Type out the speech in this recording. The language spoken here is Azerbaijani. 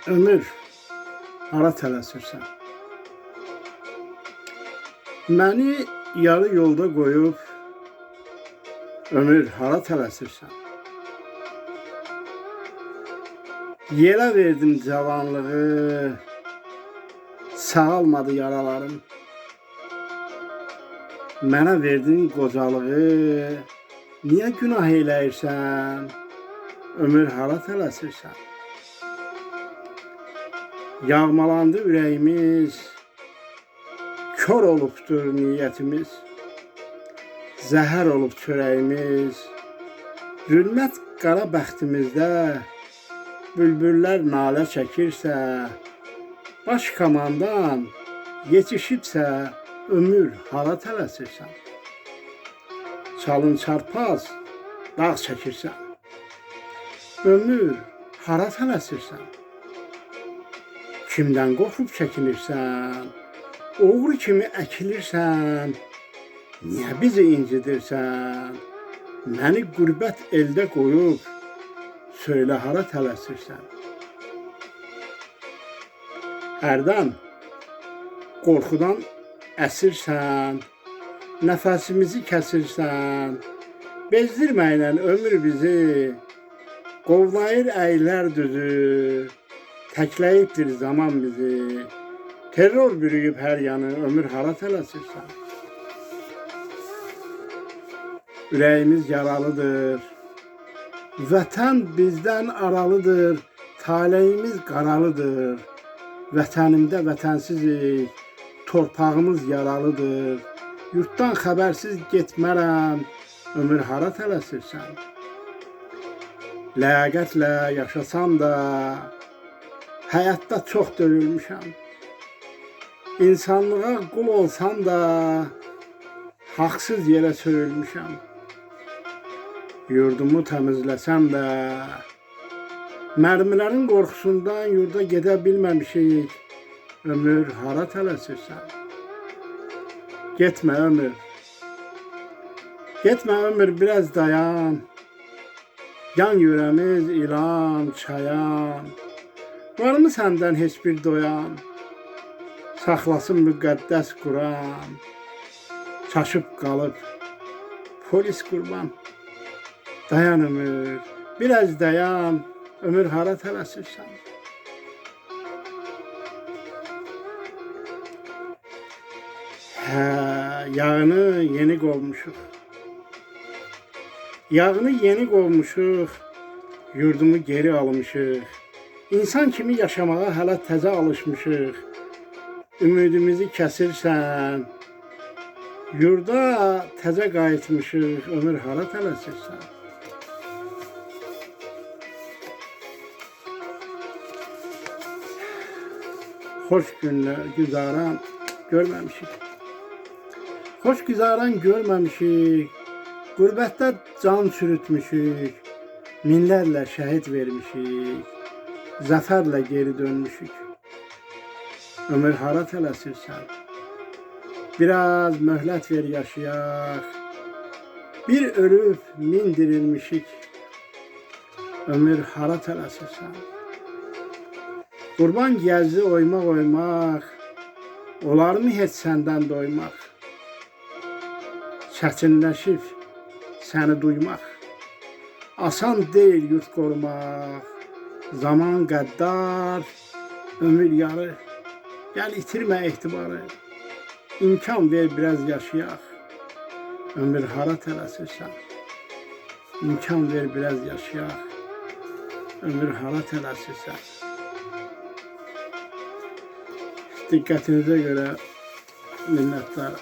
Ömür, hara tələsirsən? Məni yarı yolda qoyub, ömür, hara tələsirsən? Yerə verdim cavanlığı, sağalmadı yaralarım. Mənə verdin qocalığı, niyə günah eləyirsən? Ömür, hara tələsirsən? Yağmalandı ürəyimiz, kör olubdur niyyətimiz, zəhər olub çörəyimiz, zülmət qara bəxtimizdə, bülbüllər nalə çəkirsə, baş komandan yetişibsə, ömür, hara tələsirsən? Çalın çarpaz, dağ çəkirsən, ömür, hara tələsirsən? Kimdən qorxub çəkinirsən? Oğru kimi əkilirsən? Niyə bizi incidirsən? Məni qürbət eldə qoyub, söylə hara tələsirsən? Hərdən qorxudan əsirsən, nəfəsimizi kəsirsən, bezdirməklə ömür bizi, qovlayır əylər düzü, təkləyibdir zaman bizi, terror bürüyüb hər yanı, ömür, hara tələsirsən? Ürəyimiz yaralıdır, vətən bizdən aralıdır, taleyimiz qaralıdır, vətənimdə vətənsizik, torpağımız yaralıdır, yurtdan xəbərsiz getmərəm, ömür, hara tələsirsən? Ləyaqətlə yaşasam da, həyatda çox döyülmüşəm. İnsanlığa qul olsam da, haqsız yerə söyülmüşəm. Yurdumu təmizləsəm də, mərmilərin qorxusundan yurda gedə bilməmişik. Ömür, hara tələsirsən? Getmə ömür. Getmə ömür, biraz dayan. Yan yörəmiz ilan, çayan. Varmı səndən heç bir doyan? Saxlasın müqəddəs Quran. Çaşıb qalıb polis qurban. Dayan ömür, biraz dayan. Ömür, hara tələsirsən? Yağını yeni qovmuşuq. Yağını yeni qovmuşuq, yurdumu geri almışıq. İnsan kimi yaşamağa hələ təzə alışmışıq. Ümidimizi kəsirsən, yurda təzə qayıtmışıq. Ömür, hara tələsirsən? xoş günlər güzaran görməmişik. Xoş güzaran görməmişik. Qürbətdə can çürütmüşük. Minlərlə şəhid vermişik. Zəfərlə geri dönmüşük. Ömür hara tələsirsən? Biraz möhlət ver yaşayaq. Bir ölüb min dirilmişik. Ömür hara tələsirsən? Qurban gəzi oymaq, olarmı heç səndən doymaq? Çətinləşib səni duymaq. Asan deyil yurt qorumaq. Zaman qəddar, ömür yarı. Gəl itirmə etibarı. İmkan ver biraz yaşayaq. Ömür hara tələsirsən? İmkan ver biraz yaşayaq. Ömür hara tələsirsən? Diqqətinizə görə minnətlər.